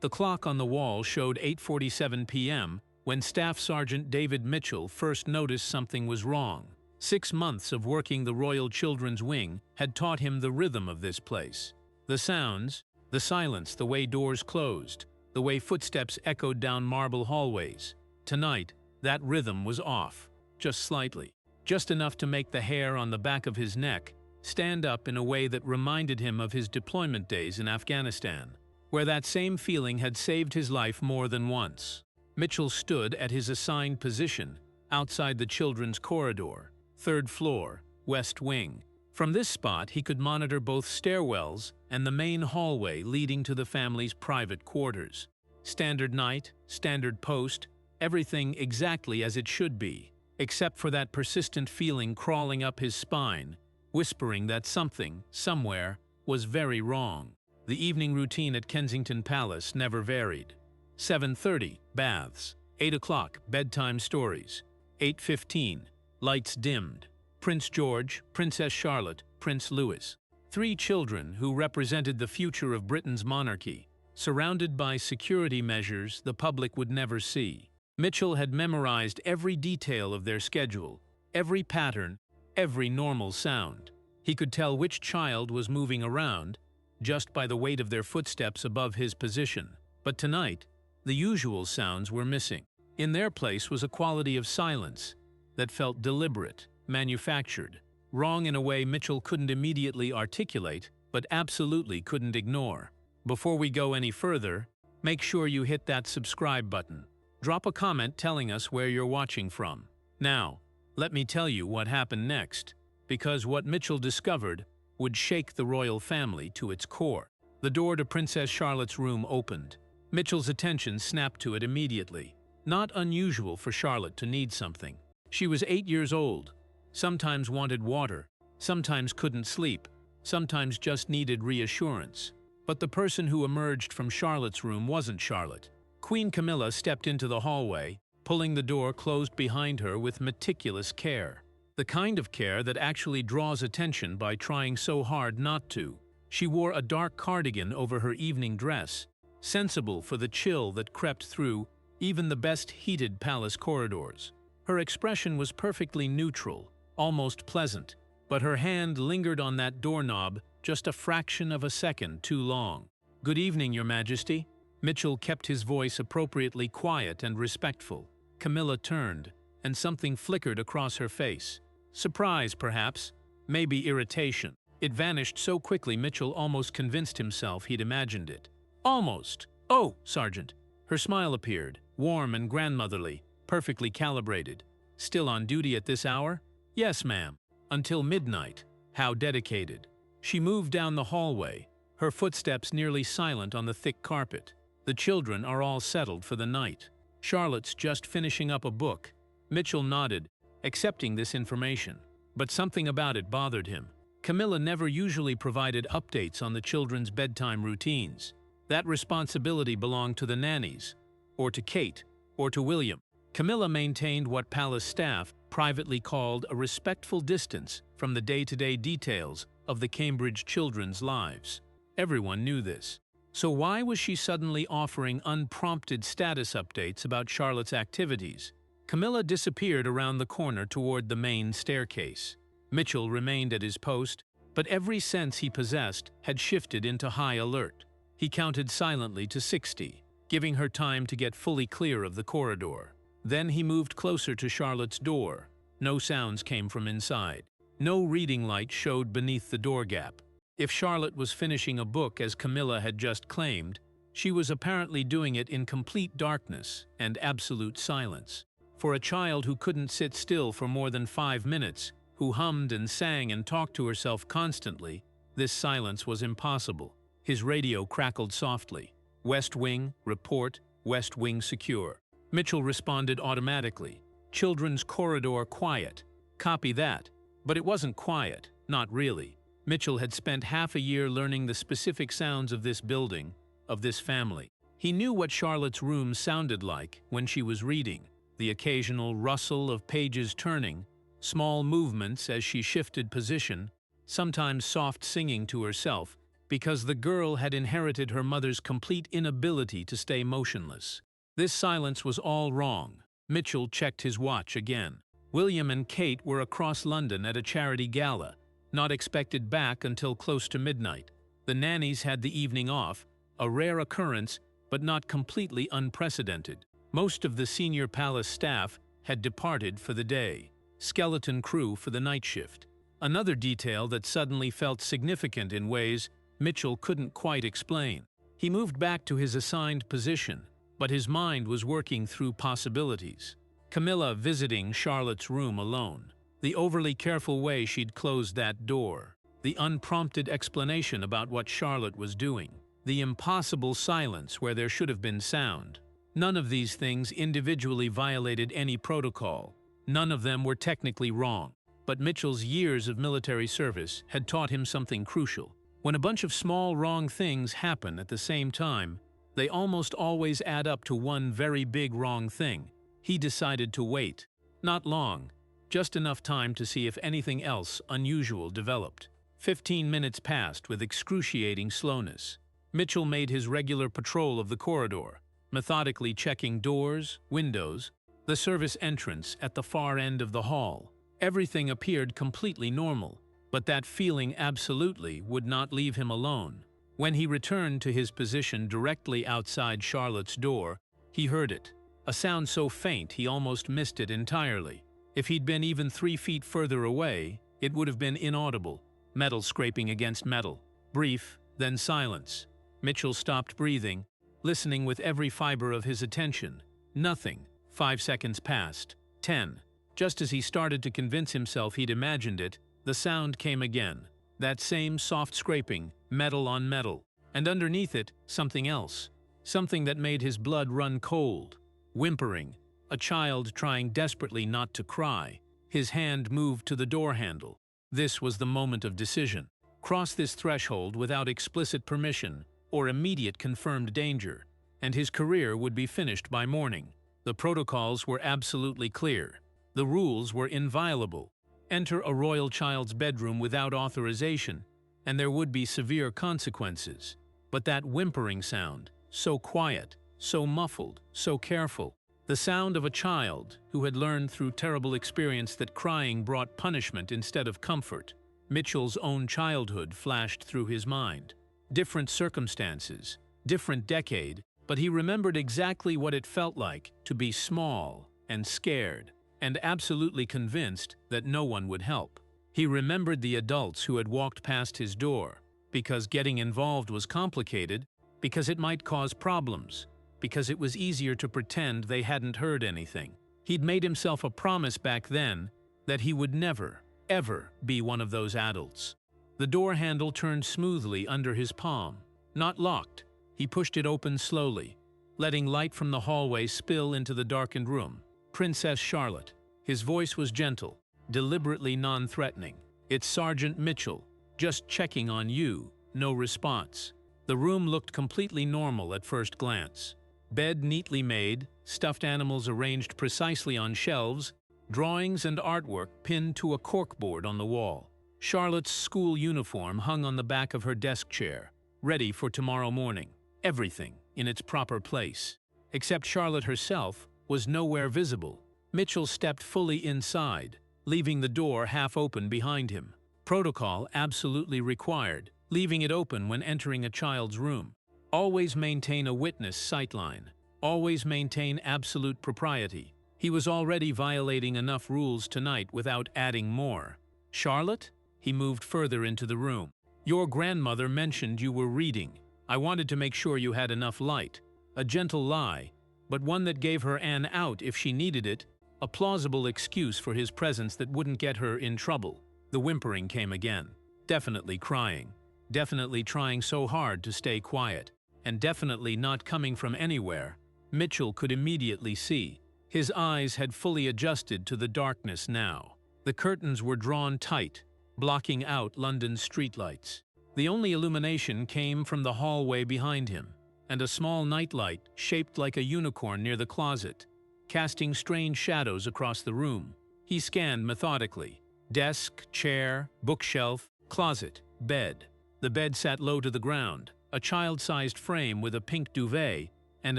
The clock on the wall showed 8:47 p.m. when Staff Sergeant David Mitchell first noticed something was wrong. 6 months of working the Royal Children's Wing had taught him the rhythm of this place. The sounds, the silence, the way doors closed, the way footsteps echoed down marble hallways. Tonight, that rhythm was off, just slightly, just enough to make the hair on the back of his neck stand up in a way that reminded him of his deployment days in Afghanistan, where that same feeling had saved his life more than once. Mitchell stood at his assigned position, outside the children's corridor, 3rd floor, West Wing. From this spot, he could monitor both stairwells and the main hallway leading to the family's private quarters. Standard night, standard post, everything exactly as it should be, except for that persistent feeling crawling up his spine, whispering that something, somewhere, was very wrong. The evening routine at Kensington Palace never varied. 7:30, baths. 8 o'clock, bedtime stories. 8:15, lights dimmed. Prince George, Princess Charlotte, Prince Louis. 3 children who represented the future of Britain's monarchy, surrounded by security measures the public would never see. Mitchell had memorized every detail of their schedule, every pattern, every normal sound. He could tell which child was moving around just by the weight of their footsteps above his position. But tonight, the usual sounds were missing. In their place was a quality of silence that felt deliberate, manufactured, wrong in a way Mitchell couldn't immediately articulate, but absolutely couldn't ignore. Before we go any further, make sure you hit that subscribe button. Drop a comment telling us where you're watching from. Now, let me tell you what happened next, because what Mitchell discovered would shake the royal family to its core. The door to Princess Charlotte's room opened. Mitchell's attention snapped to it immediately. Not unusual for Charlotte to need something. She was 8 years old, sometimes wanted water, sometimes couldn't sleep, sometimes just needed reassurance. But the person who emerged from Charlotte's room wasn't Charlotte. Queen Camilla stepped into the hallway, pulling the door closed behind her with meticulous care. The kind of care that actually draws attention by trying so hard not to. She wore a dark cardigan over her evening dress, sensible for the chill that crept through even the best heated palace corridors. Her expression was perfectly neutral, almost pleasant, but her hand lingered on that doorknob just a fraction of a second too long. "Good evening, Your Majesty." Mitchell kept his voice appropriately quiet and respectful. Camilla turned, and something flickered across her face. Surprise, perhaps, maybe irritation. It vanished so quickly Mitchell almost convinced himself he'd imagined it. Almost. "Oh, Sergeant." Her smile appeared, warm and grandmotherly, perfectly calibrated. "Still on duty at this hour?" "Yes, ma'am. Until midnight." How dedicated. She moved down the hallway, her footsteps nearly silent on the thick carpet. The children are all settled for the night. Charlotte's just finishing up a book. Mitchell nodded, accepting this information. But something about it bothered him. Camilla never usually provided updates on the children's bedtime routines. That responsibility belonged to the nannies, or to Kate, or to William. Camilla maintained what palace staff privately called a respectful distance from the day-to-day details of the Cambridge children's lives. Everyone knew this. So why was she suddenly offering unprompted status updates about Charlotte's activities? Camilla disappeared around the corner toward the main staircase. Mitchell remained at his post, but every sense he possessed had shifted into high alert. He counted silently to 60, giving her time to get fully clear of the corridor. Then he moved closer to Charlotte's door. No sounds came from inside. No reading light showed beneath the door gap. If Charlotte was finishing a book as Camilla had just claimed, she was apparently doing it in complete darkness and absolute silence. For a child who couldn't sit still for more than 5 minutes, who hummed and sang and talked to herself constantly, this silence was impossible. His radio crackled softly. "West Wing, report, West Wing secure." Mitchell responded automatically. "Children's corridor quiet." "Copy that." But it wasn't quiet, not really. Mitchell had spent half a year learning the specific sounds of this building, of this family. He knew what Charlotte's room sounded like when she was reading. The occasional rustle of pages turning, small movements as she shifted position, sometimes soft singing to herself, because the girl had inherited her mother's complete inability to stay motionless. This silence was all wrong. Mitchell checked his watch again. William and Kate were across London at a charity gala, not expected back until close to midnight. The nannies had the evening off, a rare occurrence, but not completely unprecedented. Most of the senior palace staff had departed for the day, skeleton crew for the night shift. Another detail that suddenly felt significant in ways Mitchell couldn't quite explain. He moved back to his assigned position, but his mind was working through possibilities. Camilla visiting Charlotte's room alone, the overly careful way she'd closed that door, the unprompted explanation about what Charlotte was doing, the impossible silence where there should have been sound. None of these things individually violated any protocol. None of them were technically wrong. But Mitchell's years of military service had taught him something crucial. When a bunch of small wrong things happen at the same time, they almost always add up to one very big wrong thing. He decided to wait. Not long, just enough time to see if anything else unusual developed. 15 minutes passed with excruciating slowness. Mitchell made his regular patrol of the corridor, methodically checking doors, windows, the service entrance at the far end of the hall. Everything appeared completely normal, but that feeling absolutely would not leave him alone. When he returned to his position directly outside Charlotte's door, he heard it, a sound so faint he almost missed it entirely. If he'd been even 3 feet further away, it would have been inaudible, metal scraping against metal. Brief, then silence. Mitchell stopped breathing, listening with every fiber of his attention. Nothing. 5 seconds passed. 10. Just as he started to convince himself he'd imagined it, the sound came again. That same soft scraping, metal on metal. And underneath it, something else. Something that made his blood run cold. Whimpering. A child trying desperately not to cry. His hand moved to the door handle. This was the moment of decision. Cross this threshold without explicit permission or immediate confirmed danger, and his career would be finished by morning. The protocols were absolutely clear. The rules were inviolable. Enter a royal child's bedroom without authorization, and there would be severe consequences. But that whimpering sound, so quiet, so muffled, so careful, the sound of a child who had learned through terrible experience that crying brought punishment instead of comfort. Mitchell's own childhood flashed through his mind. Different circumstances, different decade, but he remembered exactly what it felt like to be small and scared and absolutely convinced that no one would help. He remembered the adults who had walked past his door, because getting involved was complicated, because it might cause problems, because it was easier to pretend they hadn't heard anything. He'd made himself a promise back then that he would never, ever be one of those adults. The door handle turned smoothly under his palm. Not locked. He pushed it open slowly, letting light from the hallway spill into the darkened room. Princess Charlotte. His voice was gentle, deliberately non-threatening. It's Sergeant Mitchell. Just checking on you. No response. The room looked completely normal at first glance. Bed neatly made, stuffed animals arranged precisely on shelves, drawings and artwork pinned to a corkboard on the wall. Charlotte's school uniform hung on the back of her desk chair, ready for tomorrow morning. Everything in its proper place. Except Charlotte herself was nowhere visible. Mitchell stepped fully inside, leaving the door half open behind him. Protocol absolutely required, leaving it open when entering a child's room. Always maintain a witness sightline. Always maintain absolute propriety. He was already violating enough rules tonight without adding more. Charlotte? He moved further into the room. Your grandmother mentioned you were reading. I wanted to make sure you had enough light. A gentle lie, but one that gave her an out if she needed it, a plausible excuse for his presence that wouldn't get her in trouble. The whimpering came again. Definitely crying. Definitely trying so hard to stay quiet. And definitely not coming from anywhere. Mitchell could immediately see. His eyes had fully adjusted to the darkness now. The curtains were drawn tight, blocking out London's streetlights. The only illumination came from the hallway behind him, and a small nightlight shaped like a unicorn near the closet, casting strange shadows across the room. He scanned methodically. Desk, chair, bookshelf, closet, bed. The bed sat low to the ground, a child-sized frame with a pink duvet and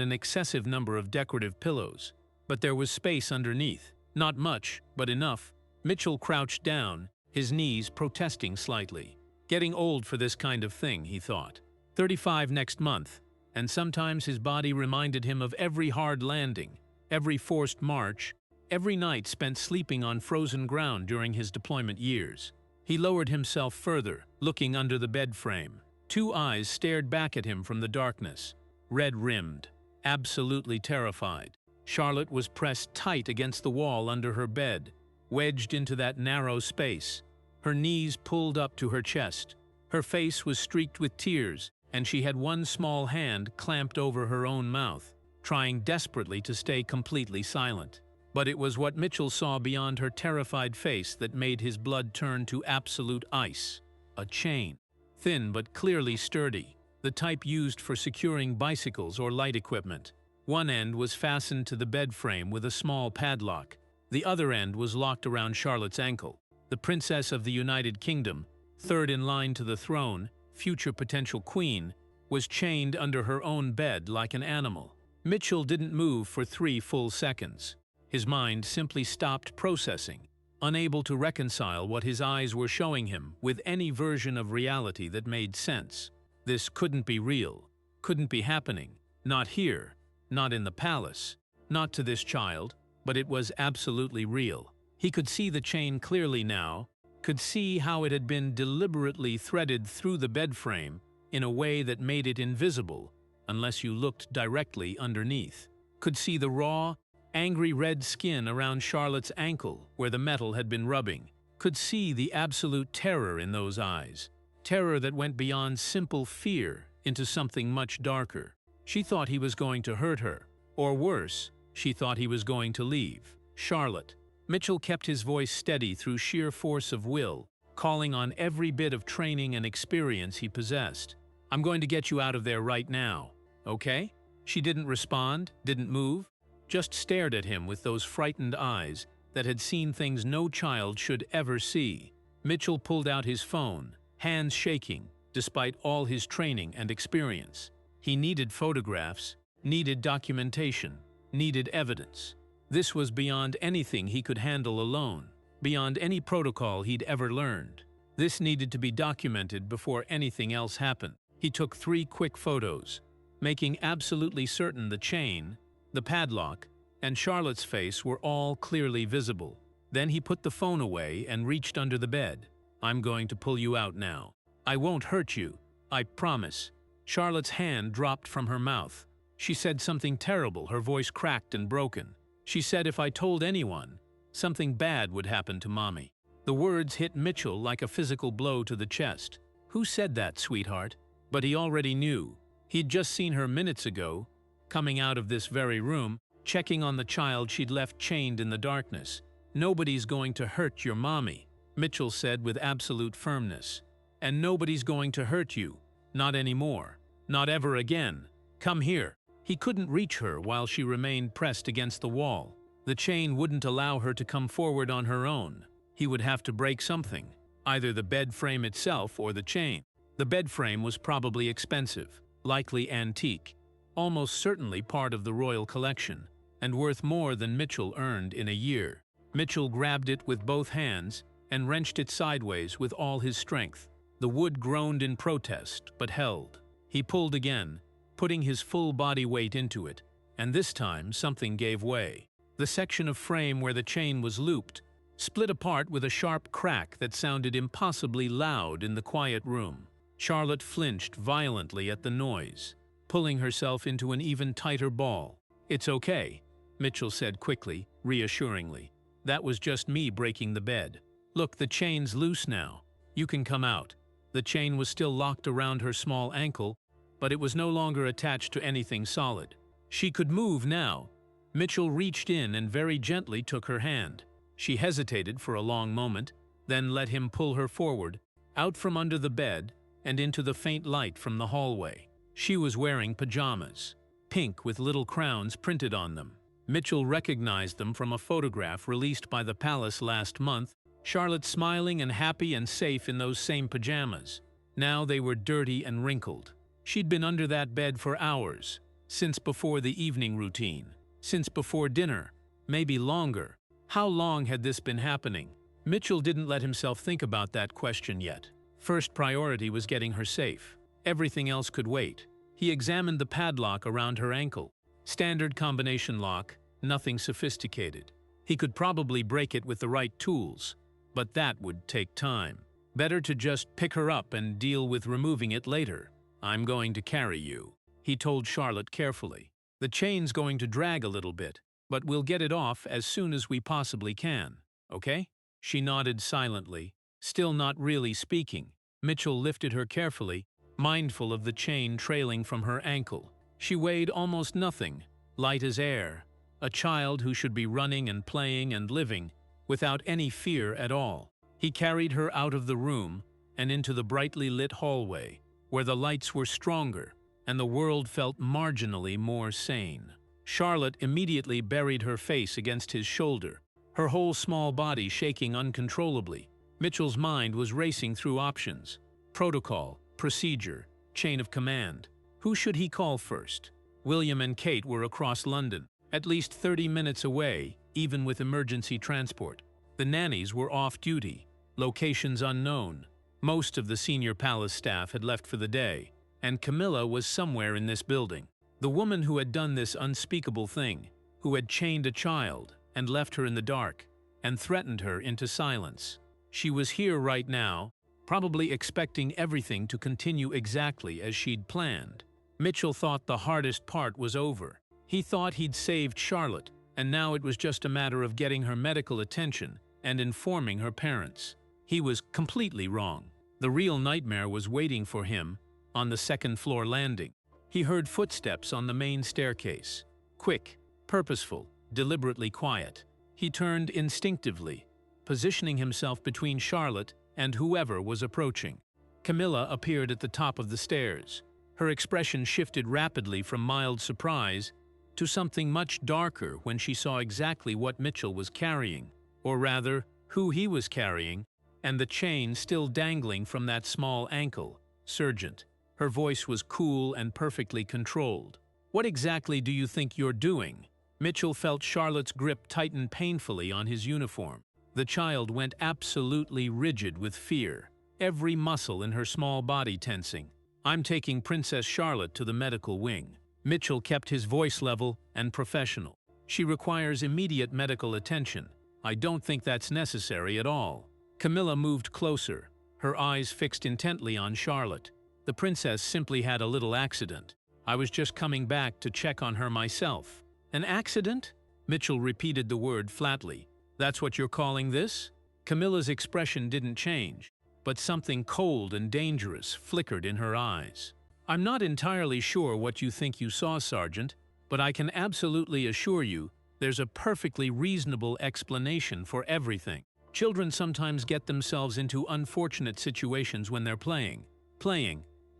an excessive number of decorative pillows. But there was space underneath. Not much, but enough. Mitchell crouched down, his knees protesting slightly. Getting old for this kind of thing, he thought. 35 next month, and sometimes his body reminded him of every hard landing, every forced march, every night spent sleeping on frozen ground during his deployment years. He lowered himself further, looking under the bed frame. Two eyes stared back at him from the darkness, red-rimmed, absolutely terrified. Charlotte was pressed tight against the wall under her bed, wedged into that narrow space, her knees pulled up to her chest. Her face was streaked with tears, and she had one small hand clamped over her own mouth, trying desperately to stay completely silent. But it was what Mitchell saw beyond her terrified face that made his blood turn to absolute ice. A chain. Thin but clearly sturdy, the type used for securing bicycles or light equipment. One end was fastened to the bed frame with a small padlock. The other end was locked around Charlotte's ankle. The Princess of the United Kingdom, third in line to the throne, future potential queen, was chained under her own bed like an animal. Mitchell didn't move for 3 full seconds. His mind simply stopped processing, unable to reconcile what his eyes were showing him with any version of reality that made sense. This couldn't be real, couldn't be happening, not here, not in the palace, not to this child, but it was absolutely real. He could see the chain clearly now, could see how it had been deliberately threaded through the bed frame in a way that made it invisible unless you looked directly underneath. Could see the raw, angry red skin around Charlotte's ankle where the metal had been rubbing. Could see the absolute terror in those eyes. Terror that went beyond simple fear into something much darker. She thought he was going to hurt her. Or worse, she thought he was going to leave. Charlotte. Mitchell kept his voice steady through sheer force of will, calling on every bit of training and experience he possessed. I'm going to get you out of there right now, okay? She didn't respond, didn't move, just stared at him with those frightened eyes that had seen things no child should ever see. Mitchell pulled out his phone, hands shaking, despite all his training and experience. He needed photographs, needed documentation, needed evidence. This was beyond anything he could handle alone, beyond any protocol he'd ever learned. This needed to be documented before anything else happened. He took 3 quick photos, making absolutely certain the chain, the padlock, and Charlotte's face were all clearly visible. Then he put the phone away and reached under the bed. I'm going to pull you out now. I won't hurt you, I promise. Charlotte's hand dropped from her mouth. She said something terrible, her voice cracked and broken. She said if I told anyone, something bad would happen to Mommy. The words hit Mitchell like a physical blow to the chest. Who said that, sweetheart? But he already knew. He'd just seen her minutes ago, coming out of this very room, checking on the child she'd left chained in the darkness. Nobody's going to hurt your mommy, Mitchell said with absolute firmness. And nobody's going to hurt you. Not anymore. Not ever again. Come here. He couldn't reach her while she remained pressed against the wall. The chain wouldn't allow her to come forward on her own. He would have to break something, either the bed frame itself or the chain. The bed frame was probably expensive, likely antique, almost certainly part of the royal collection, and worth more than Mitchell earned in a year. Mitchell grabbed it with both hands and wrenched it sideways with all his strength. The wood groaned in protest, but held. He pulled again, putting his full body weight into it, and this time something gave way. The section of frame where the chain was looped split apart with a sharp crack that sounded impossibly loud in the quiet room. Charlotte flinched violently at the noise, pulling herself into an even tighter ball. "It's okay," Mitchell said quickly, reassuringly. "That was just me breaking the bed. Look, the chain's loose now. You can come out." The chain was still locked around her small ankle, but it was no longer attached to anything solid. She could move now. Mitchell reached in and very gently took her hand. She hesitated for a long moment, then let him pull her forward, out from under the bed and into the faint light from the hallway. She was wearing pajamas, pink with little crowns printed on them. Mitchell recognized them from a photograph released by the palace last month, Charlotte smiling and happy and safe in those same pajamas. Now they were dirty and wrinkled. She'd been under that bed for hours, since before the evening routine, since before dinner, maybe longer. How long had this been happening? Mitchell didn't let himself think about that question yet. First priority was getting her safe. Everything else could wait. He examined the padlock around her ankle. Standard combination lock, nothing sophisticated. He could probably break it with the right tools, but that would take time. Better to just pick her up and deal with removing it later. "I'm going to carry you," he told Charlotte carefully. "The chain's going to drag a little bit, but we'll get it off as soon as we possibly can, okay?" She nodded silently, still not really speaking. Mitchell lifted her carefully, mindful of the chain trailing from her ankle. She weighed almost nothing, light as air, a child who should be running and playing and living without any fear at all. He carried her out of the room and into the brightly lit hallway, where the lights were stronger and the world felt marginally more sane. Charlotte immediately buried her face against his shoulder, her whole small body shaking uncontrollably. Mitchell's mind was racing through options: protocol, procedure, chain of command. Who should he call first? William and Kate were across London, at least 30 minutes away, even with emergency transport. The nannies were off duty, locations unknown. Most of the senior palace staff had left for the day, and Camilla was somewhere in this building. The woman who had done this unspeakable thing, who had chained a child and left her in the dark and threatened her into silence. She was here right now, probably expecting everything to continue exactly as she'd planned. Mitchell thought the hardest part was over. He thought he'd saved Charlotte, and now it was just a matter of getting her medical attention and informing her parents. He was completely wrong. The real nightmare was waiting for him on the second-floor landing. He heard footsteps on the main staircase. Quick, purposeful, deliberately quiet. He turned instinctively, positioning himself between Charlotte and whoever was approaching. Camilla appeared at the top of the stairs. Her expression shifted rapidly from mild surprise to something much darker when she saw exactly what Mitchell was carrying, or rather, who he was carrying, and the chain still dangling from that small ankle. "Sergeant." Her voice was cool and perfectly controlled. "What exactly do you think you're doing?" Mitchell felt Charlotte's grip tighten painfully on his uniform. The child went absolutely rigid with fear, every muscle in her small body tensing. "I'm taking Princess Charlotte to the medical wing." Mitchell kept his voice level and professional. "She requires immediate medical attention. I don't think that's necessary at all." Camilla moved closer, her eyes fixed intently on Charlotte. "The princess simply had a little accident. I was just coming back to check on her myself." "An accident?" Mitchell repeated the word flatly. "That's what you're calling this?" Camilla's expression didn't change, but something cold and dangerous flickered in her eyes. "I'm not entirely sure what you think you saw, Sergeant, but I can absolutely assure you there's a perfectly reasonable explanation for everything. Children sometimes get themselves into unfortunate situations when they're playing.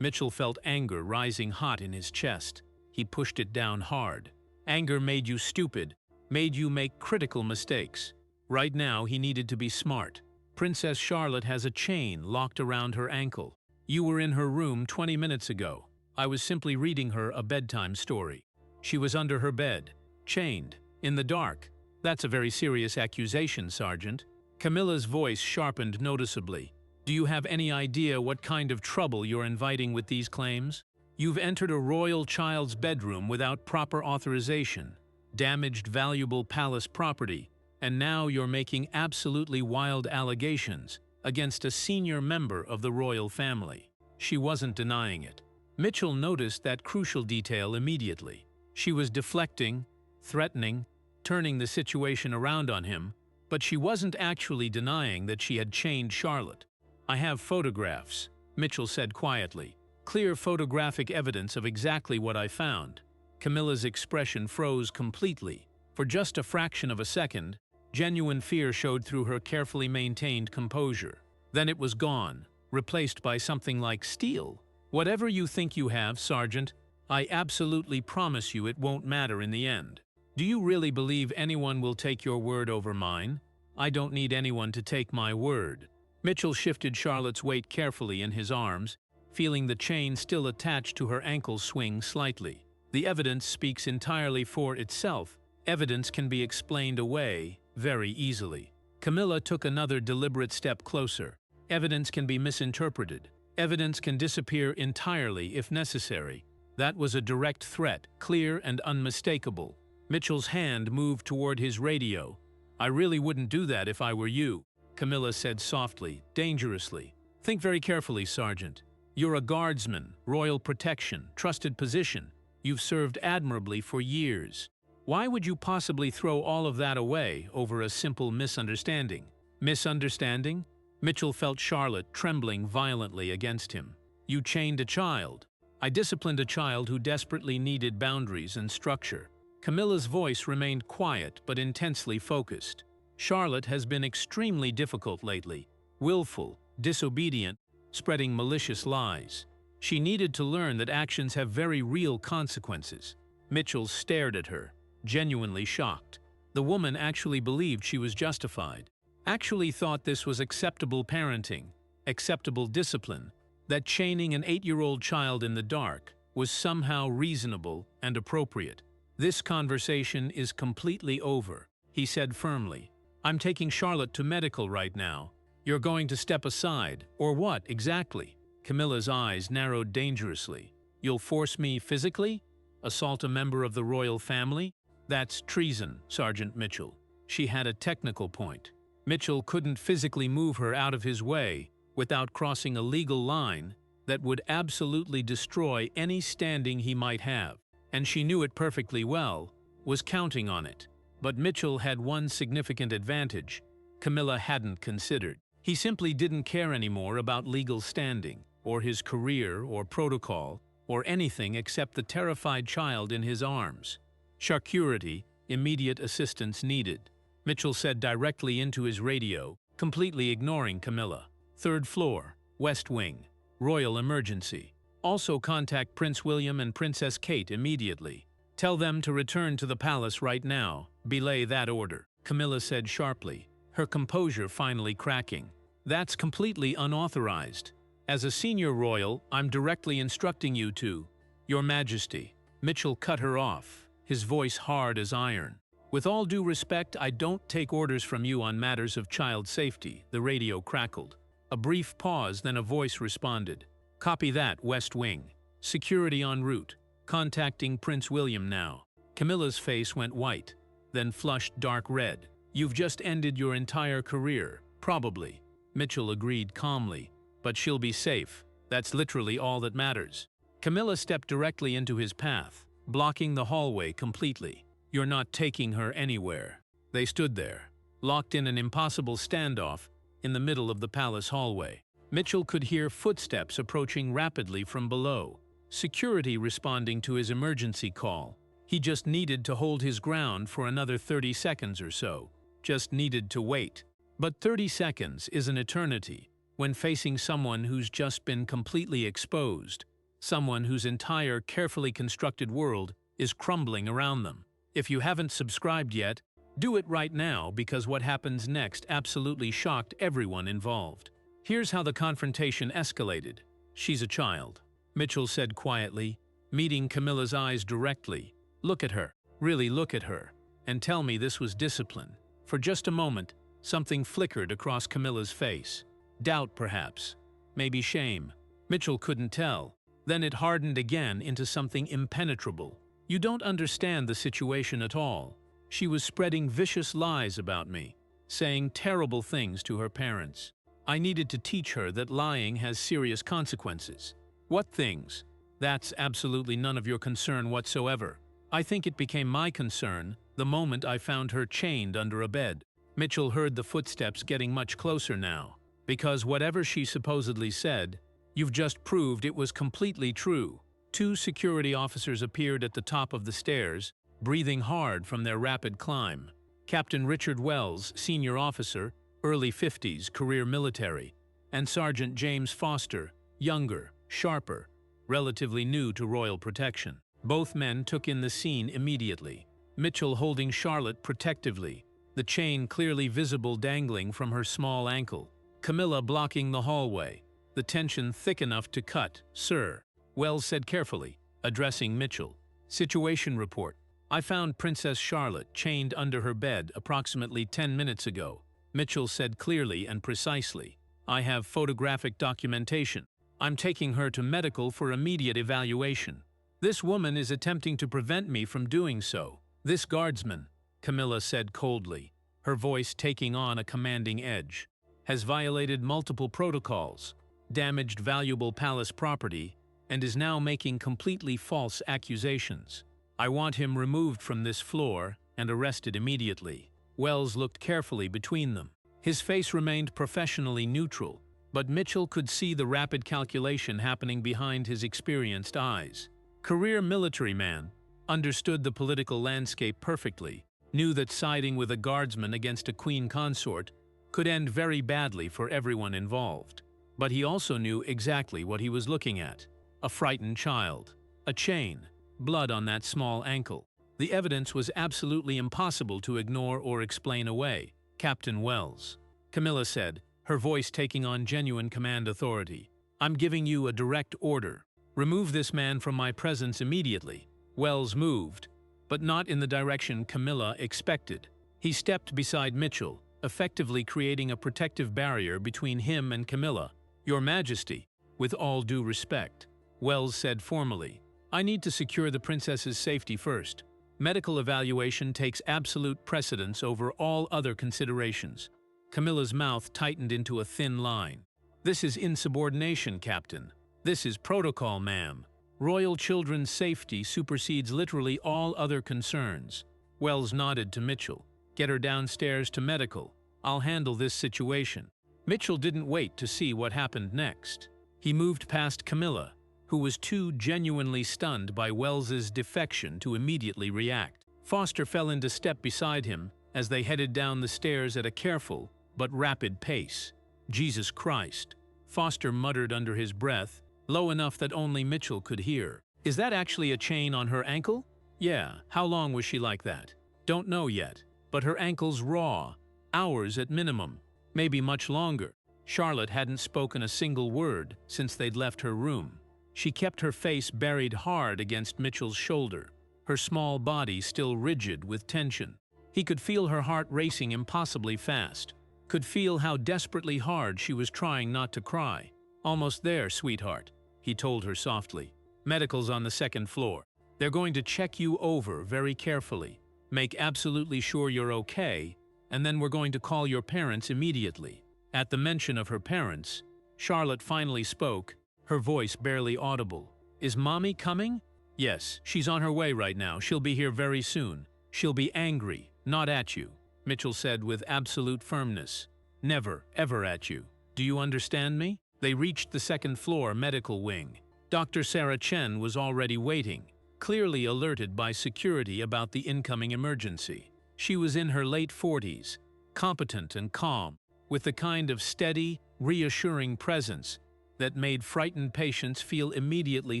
Mitchell felt anger rising hot in his chest. He pushed it down hard. Anger made you stupid, made you make critical mistakes. Right now, he needed to be smart. Princess Charlotte has a chain locked around her ankle. You were in her room 20 minutes ago. I was simply reading her a bedtime story. She was under her bed, chained, in the dark. That's a very serious accusation, Sergeant." Camilla's voice sharpened noticeably. "Do you have any idea what kind of trouble you're inviting with these claims? You've entered a royal child's bedroom without proper authorization, damaged valuable palace property, and now you're making absolutely wild allegations against a senior member of the royal family." She wasn't denying it. Mitchell noticed that crucial detail immediately. She was deflecting, threatening, turning the situation around on him, but she wasn't actually denying that she had chained Charlotte. "I have photographs," Mitchell said quietly. "Clear photographic evidence of exactly what I found." Camilla's expression froze completely. For just a fraction of a second, genuine fear showed through her carefully maintained composure. Then it was gone, replaced by something like steel. "Whatever you think you have, Sergeant, I absolutely promise you it won't matter in the end. Do you really believe anyone will take your word over mine? I don't need anyone to take my word." Mitchell shifted Charlotte's weight carefully in his arms, feeling the chain still attached to her ankles swing slightly. The evidence speaks entirely for itself. Evidence can be explained away very easily. Camilla took another deliberate step closer. Evidence can be misinterpreted. Evidence can disappear entirely if necessary. That was a direct threat, clear and unmistakable. Mitchell's hand moved toward his radio. "I really wouldn't do that if I were you," Camilla said softly, dangerously. "Think very carefully, Sergeant. You're a guardsman, royal protection, trusted position. You've served admirably for years. Why would you possibly throw all of that away over a simple misunderstanding?" Misunderstanding? Mitchell felt Charlotte trembling violently against him. "You chained a child." "I disciplined a child who desperately needed boundaries and structure." Camilla's voice remained quiet but intensely focused. "Charlotte has been extremely difficult lately, willful, disobedient, spreading malicious lies. She needed to learn that actions have very real consequences." Mitchell stared at her, genuinely shocked. The woman actually believed she was justified, actually thought this was acceptable parenting, acceptable discipline, that chaining an 8-year-old child in the dark was somehow reasonable and appropriate. "This conversation is completely over," he said firmly. "I'm taking Charlotte to medical right now. You're going to step aside, or what exactly?" Camilla's eyes narrowed dangerously. "You'll force me physically? Assault a member of the royal family? That's treason, Sergeant Mitchell." She had a technical point. Mitchell couldn't physically move her out of his way without crossing a legal line that would absolutely destroy any standing he might have. And she knew it perfectly well, was counting on it. But Mitchell had one significant advantage Camilla hadn't considered. He simply didn't care anymore about legal standing, or his career, or protocol, or anything except the terrified child in his arms. "Security, immediate assistance needed," Mitchell said directly into his radio, completely ignoring Camilla. "Third floor, West Wing, royal emergency. Also contact Prince William and Princess Kate immediately. Tell them to return to the palace right now. Belay that order," Camilla said sharply, her composure finally cracking. "That's completely unauthorized. As a senior royal, I'm directly instructing you to—" "Your Majesty." Mitchell cut her off, his voice hard as iron. "With all due respect, I don't take orders from you on matters of child safety," the radio crackled. A brief pause, then a voice responded. "Copy that, West Wing. Security en route. Contacting Prince William now." Camilla's face went white, then flushed dark red. "You've just ended your entire career, probably," Mitchell agreed calmly. "But she'll be safe. That's literally all that matters." Camilla stepped directly into his path, blocking the hallway completely. "You're not taking her anywhere." They stood there, locked in an impossible standoff in the middle of the palace hallway. Mitchell could hear footsteps approaching rapidly from below, security responding to his emergency call. He just needed to hold his ground for another 30 seconds or so. Just needed to wait. But 30 seconds is an eternity when facing someone who's just been completely exposed, someone whose entire carefully constructed world is crumbling around them. If you haven't subscribed yet, do it right now, because what happens next absolutely shocked everyone involved. Here's how the confrontation escalated. "She's a child," Mitchell said quietly, meeting Camilla's eyes directly. "Look at her. Really look at her. And tell me this was discipline." For just a moment, something flickered across Camilla's face. Doubt, perhaps. Maybe shame. Mitchell couldn't tell. Then it hardened again into something impenetrable. "You don't understand the situation at all. She was spreading vicious lies about me, saying terrible things to her parents. I needed to teach her that lying has serious consequences." "What things?" "That's absolutely none of your concern whatsoever. I think it became my concern the moment I found her chained under a bed." Mitchell heard the footsteps getting much closer now. "Because whatever she supposedly said, you've just proved it was completely true." Two security officers appeared at the top of the stairs, breathing hard from their rapid climb. Captain Richard Wells, senior officer, early 50s, career military, and Sergeant James Foster, younger, sharper, relatively new to royal protection. Both men took in the scene immediately. Mitchell holding Charlotte protectively, the chain clearly visible dangling from her small ankle. Camilla blocking the hallway, the tension thick enough to cut. "Sir," Wells said carefully, addressing Mitchell. "Situation report. I found Princess Charlotte chained under her bed approximately 10 minutes ago," Mitchell said clearly and precisely. "I have photographic documentation. I'm taking her to medical for immediate evaluation. This woman is attempting to prevent me from doing so. This guardsman," Camilla said coldly, her voice taking on a commanding edge, "has violated multiple protocols, damaged valuable palace property, and is now making completely false accusations. I want him removed from this floor and arrested immediately." Wells looked carefully between them. His face remained professionally neutral, but Mitchell could see the rapid calculation happening behind his experienced eyes. Career military man, understood the political landscape perfectly, knew that siding with a guardsman against a queen consort could end very badly for everyone involved. But he also knew exactly what he was looking at. A frightened child. A chain. Blood on that small ankle. The evidence was absolutely impossible to ignore or explain away. "Captain Wells," Camilla said, her voice taking on genuine command authority, "I'm giving you a direct order. Remove this man from my presence immediately." Wells moved, but not in the direction Camilla expected. He stepped beside Mitchell, effectively creating a protective barrier between him and Camilla. "Your Majesty, with all due respect," Wells said formally, "I need to secure the princess's safety first. Medical evaluation takes absolute precedence over all other considerations." Camilla's mouth tightened into a thin line. "This is insubordination, Captain. This is protocol, ma'am. Royal children's safety supersedes literally all other concerns." Wells nodded to Mitchell. "Get her downstairs to medical. I'll handle this situation." Mitchell didn't wait to see what happened next. He moved past Camilla, who was too genuinely stunned by Wells's defection to immediately react. Foster fell into step beside him as they headed down the stairs at a careful but rapid pace. "Jesus Christ," Foster muttered under his breath, low enough that only Mitchell could hear. "Is that actually a chain on her ankle?" "Yeah. How long was she like that?" "Don't know yet, but her ankle's raw. Hours at minimum. Maybe much longer." Charlotte hadn't spoken a single word since they'd left her room. She kept her face buried hard against Mitchell's shoulder, her small body still rigid with tension. He could feel her heart racing impossibly fast, could feel how desperately hard she was trying not to cry. "Almost there, sweetheart," he told her softly. "Medical's on the second floor. They're going to check you over very carefully, make absolutely sure you're okay, and then we're going to call your parents immediately." At the mention of her parents, Charlotte finally spoke, her voice barely audible. "Is Mommy coming?" "Yes, she's on her way right now. She'll be here very soon. She'll be angry, not at you," Mitchell said with absolute firmness. "Never, ever at you. Do you understand me?" They reached the second floor medical wing. Dr. Sarah Chen was already waiting, clearly alerted by security about the incoming emergency. She was in her late 40s, competent and calm, with the kind of steady, reassuring presence that made frightened patients feel immediately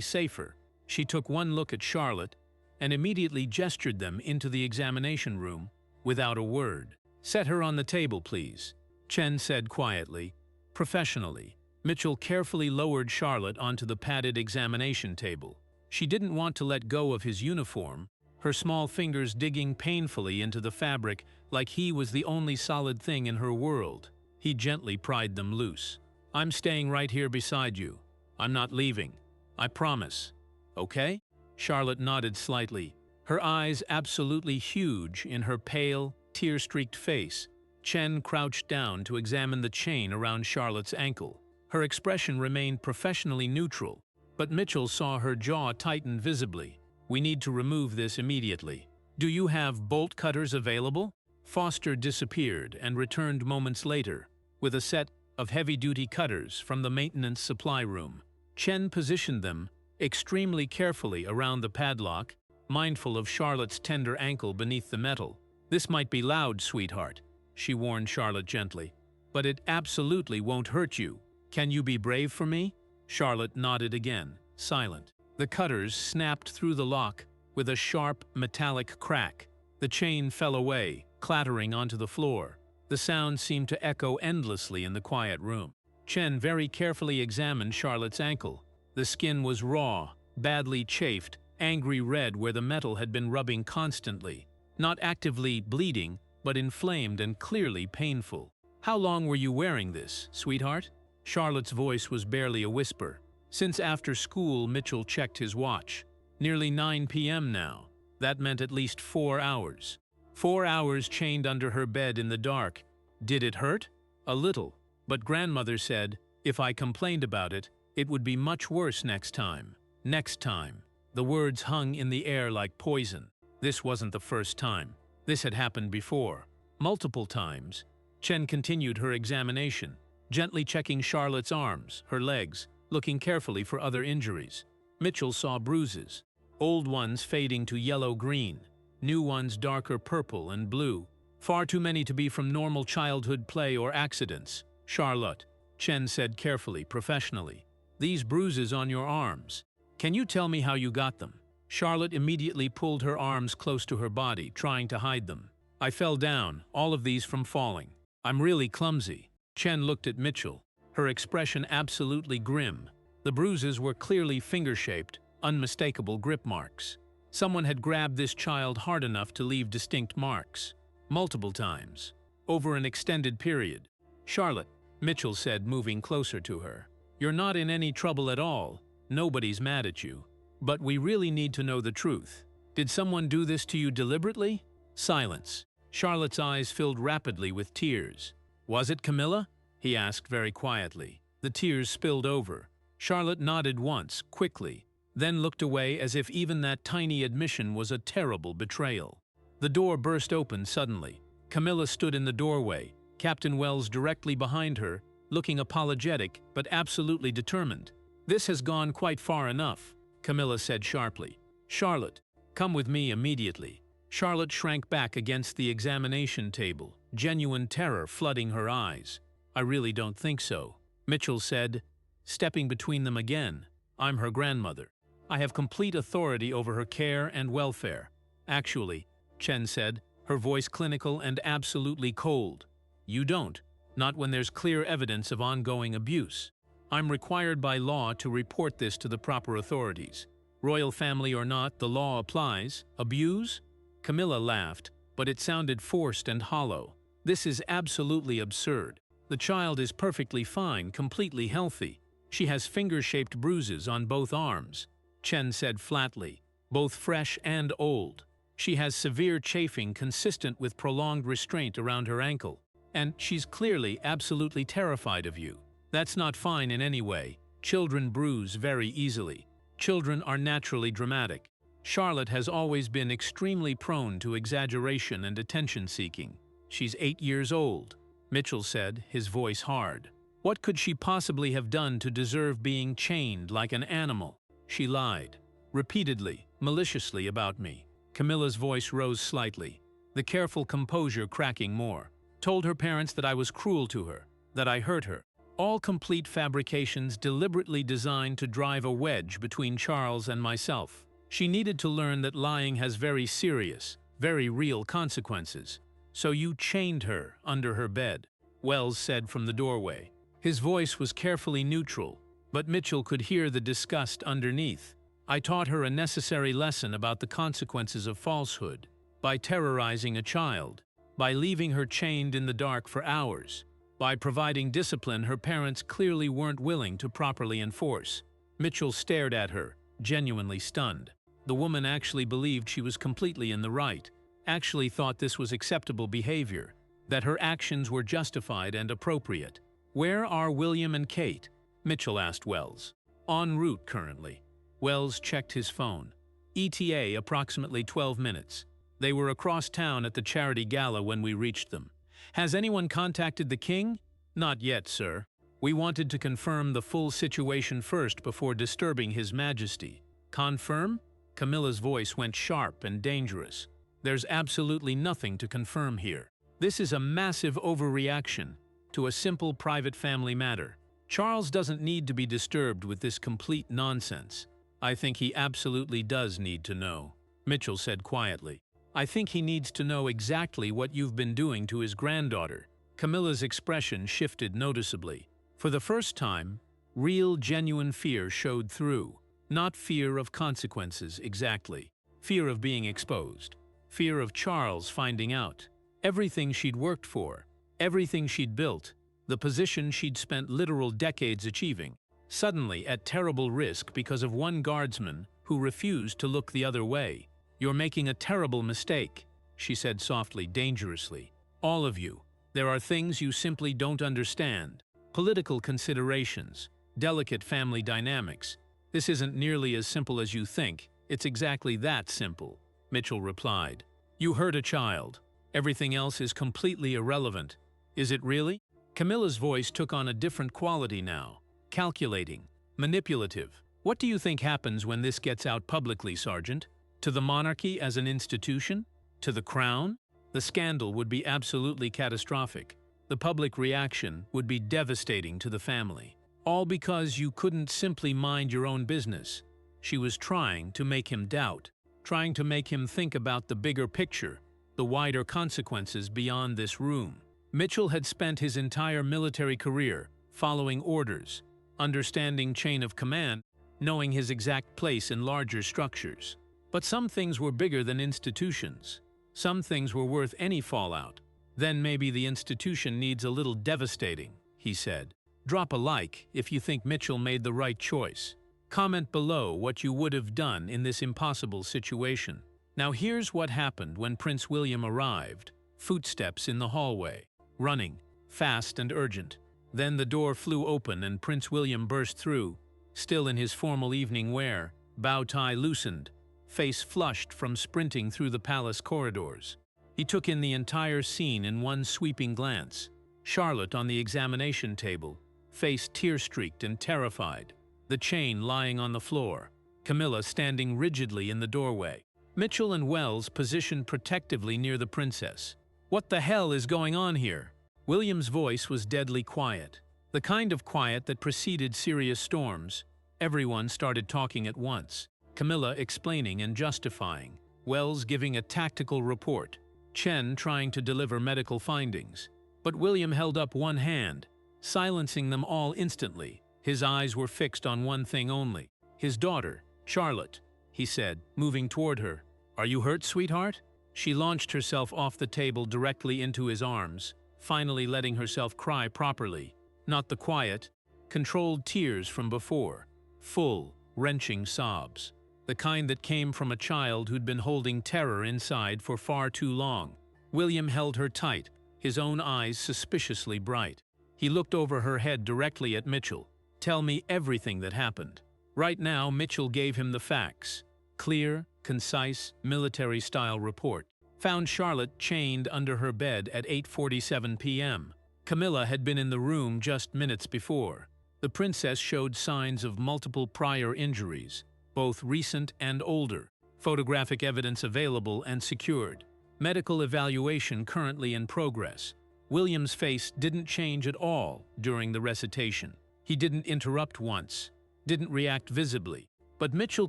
safer. She took one look at Charlotte and immediately gestured them into the examination room without a word. "Set her on the table, please," Chen said quietly, professionally. Mitchell carefully lowered Charlotte onto the padded examination table. She didn't want to let go of his uniform, her small fingers digging painfully into the fabric like he was the only solid thing in her world. He gently pried them loose. "I'm staying right here beside you. I'm not leaving. I promise. Okay?" Charlotte nodded slightly, her eyes absolutely huge in her pale, tear-streaked face. Chen crouched down to examine the chain around Charlotte's ankle. Her expression remained professionally neutral, but Mitchell saw her jaw tighten visibly. "We need to remove this immediately. Do you have bolt cutters available?" Foster disappeared and returned moments later with a set of heavy-duty cutters from the maintenance supply room. Chen positioned them extremely carefully around the padlock, mindful of Charlotte's tender ankle beneath the metal. "This might be loud, sweetheart," she warned Charlotte gently, "but it absolutely won't hurt you. Can you be brave for me?" Charlotte nodded again, silent. The cutters snapped through the lock with a sharp, metallic crack. The chain fell away, clattering onto the floor. The sound seemed to echo endlessly in the quiet room. Chen very carefully examined Charlotte's ankle. The skin was raw, badly chafed, angry red where the metal had been rubbing constantly. Not actively bleeding, but inflamed and clearly painful. "How long were you wearing this, sweetheart?" Charlotte's voice was barely a whisper. Since after school, Mitchell checked his watch. Nearly 9 p.m. now. That meant at least 4 hours. 4 hours chained under her bed in the dark. Did it hurt? A little. But grandmother said, if I complained about it, it would be much worse next time. Next time. The words hung in the air like poison. This wasn't the first time. This had happened before. Multiple times. Chen continued her examination, gently checking Charlotte's arms, her legs, looking carefully for other injuries. Mitchell saw bruises. Old ones fading to yellow-green. New ones darker purple and blue. Far too many to be from normal childhood play or accidents. "Charlotte," Chen said carefully, professionally, "these bruises on your arms. Can you tell me how you got them?" Charlotte immediately pulled her arms close to her body, trying to hide them. "I fell down, all of these from falling. I'm really clumsy." Chen looked at Mitchell, her expression absolutely grim. The bruises were clearly finger-shaped, unmistakable grip marks. Someone had grabbed this child hard enough to leave distinct marks. Multiple times. Over an extended period. "Charlotte," Mitchell said, moving closer to her, "you're not in any trouble at all. Nobody's mad at you. But we really need to know the truth. Did someone do this to you deliberately?" Silence. Charlotte's eyes filled rapidly with tears. "Was it Camilla?" he asked very quietly. The tears spilled over. Charlotte nodded once, quickly, then looked away as if even that tiny admission was a terrible betrayal. The door burst open suddenly. Camilla stood in the doorway, Captain Wells directly behind her, looking apologetic but absolutely determined. "This has gone quite far enough," Camilla said sharply. "Charlotte, come with me immediately." Charlotte shrank back against the examination table, genuine terror flooding her eyes. "I really don't think so," Mitchell said, stepping between them again. "I'm her grandmother. I have complete authority over her care and welfare." "Actually," Chen said, her voice clinical and absolutely cold, "you don't. Not when there's clear evidence of ongoing abuse. I'm required by law to report this to the proper authorities. Royal family or not, the law applies. Abuse?" Camilla laughed, but it sounded forced and hollow. "This is absolutely absurd. The child is perfectly fine, completely healthy. She has finger-shaped bruises on both arms," Chen said flatly, "both fresh and old. She has severe chafing consistent with prolonged restraint around her ankle. And she's clearly absolutely terrified of you. That's not fine in any way. Children bruise very easily. Children are naturally dramatic. Charlotte has always been extremely prone to exaggeration and attention-seeking. She's 8 years old," Mitchell said, his voice hard. "What could she possibly have done to deserve being chained like an animal? She lied. Repeatedly, maliciously about me." Camilla's voice rose slightly, the careful composure cracking more. "Told her parents that I was cruel to her, that I hurt her. All complete fabrications deliberately designed to drive a wedge between Charles and myself. She needed to learn that lying has very serious, very real consequences. So you chained her under her bed," Wells said from the doorway. His voice was carefully neutral, but Mitchell could hear the disgust underneath. "I taught her a necessary lesson about the consequences of falsehood, by terrorizing a child, by leaving her chained in the dark for hours, by providing discipline her parents clearly weren't willing to properly enforce." Mitchell stared at her, genuinely stunned. The woman actually believed she was completely in the right, actually thought this was acceptable behavior, that her actions were justified and appropriate. "Where are William and Kate?" Mitchell asked Wells. "En route currently." Wells checked his phone. "ETA approximately 12 minutes. They were across town at the charity gala when we reached them." "Has anyone contacted the king?" "Not yet, sir. We wanted to confirm the full situation first before disturbing His Majesty." "Confirm?" Camilla's voice went sharp and dangerous. "There's absolutely nothing to confirm here. This is a massive overreaction to a simple private family matter. Charles doesn't need to be disturbed with this complete nonsense." "I think he absolutely does need to know," Mitchell said quietly. "I think he needs to know exactly what you've been doing to his granddaughter. Camilla's expression shifted noticeably. For the first time, real, genuine fear showed through. Not fear of consequences exactly. Fear of being exposed. Fear of Charles finding out. Everything she'd worked for. Everything she'd built. The position she'd spent literal decades achieving. Suddenly at terrible risk because of one guardsman who refused to look the other way. "You're making a terrible mistake," she said softly, dangerously. "All of you. There are things you simply don't understand. Political considerations. Delicate family dynamics. This isn't nearly as simple as you think. It's exactly that simple," Mitchell replied. "You hurt a child. Everything else is completely irrelevant." "Is it really?" Camilla's voice took on a different quality now. Calculating. Manipulative. "What do you think happens when this gets out publicly, Sergeant? To the monarchy as an institution? To the crown? The scandal would be absolutely catastrophic. The public reaction would be devastating to the family. All because you couldn't simply mind your own business." She was trying to make him doubt, trying to make him think about the bigger picture, the wider consequences beyond this room. Mitchell had spent his entire military career following orders, understanding chain of command, knowing his exact place in larger structures. But some things were bigger than institutions. Some things were worth any fallout. "Then maybe the institution needs a little devastating," he said. Drop a like if you think Mitchell made the right choice. Comment below what you would have done in this impossible situation. Now here's what happened when Prince William arrived. Footsteps in the hallway. Running. Fast and urgent. Then the door flew open and Prince William burst through, still in his formal evening wear, bow tie loosened, face flushed from sprinting through the palace corridors. He took in the entire scene in one sweeping glance. Charlotte on the examination table, face tear-streaked and terrified, the chain lying on the floor, Camilla standing rigidly in the doorway. Mitchell and Wells positioned protectively near the princess. "What the hell is going on here?" William's voice was deadly quiet. The kind of quiet that preceded serious storms. Everyone started talking at once. Camilla explaining and justifying. Wells giving a tactical report. Chen trying to deliver medical findings. But William held up one hand, silencing them all instantly. His eyes were fixed on one thing only. "His daughter, Charlotte," he said, moving toward her. "Are you hurt, sweetheart?" She launched herself off the table directly into his arms, finally letting herself cry properly. Not the quiet, controlled tears from before. Full, wrenching sobs. The kind that came from a child who'd been holding terror inside for far too long. William held her tight, his own eyes suspiciously bright. He looked over her head directly at Mitchell. "Tell me everything that happened." Right now, Mitchell gave him the facts. Clear, concise, military-style report. Found Charlotte chained under her bed at 8:47 p.m. Camilla had been in the room just minutes before. The princess showed signs of multiple prior injuries, both recent and older. Photographic evidence available and secured. Medical evaluation currently in progress. William's face didn't change at all during the recitation. He didn't interrupt once, didn't react visibly. But Mitchell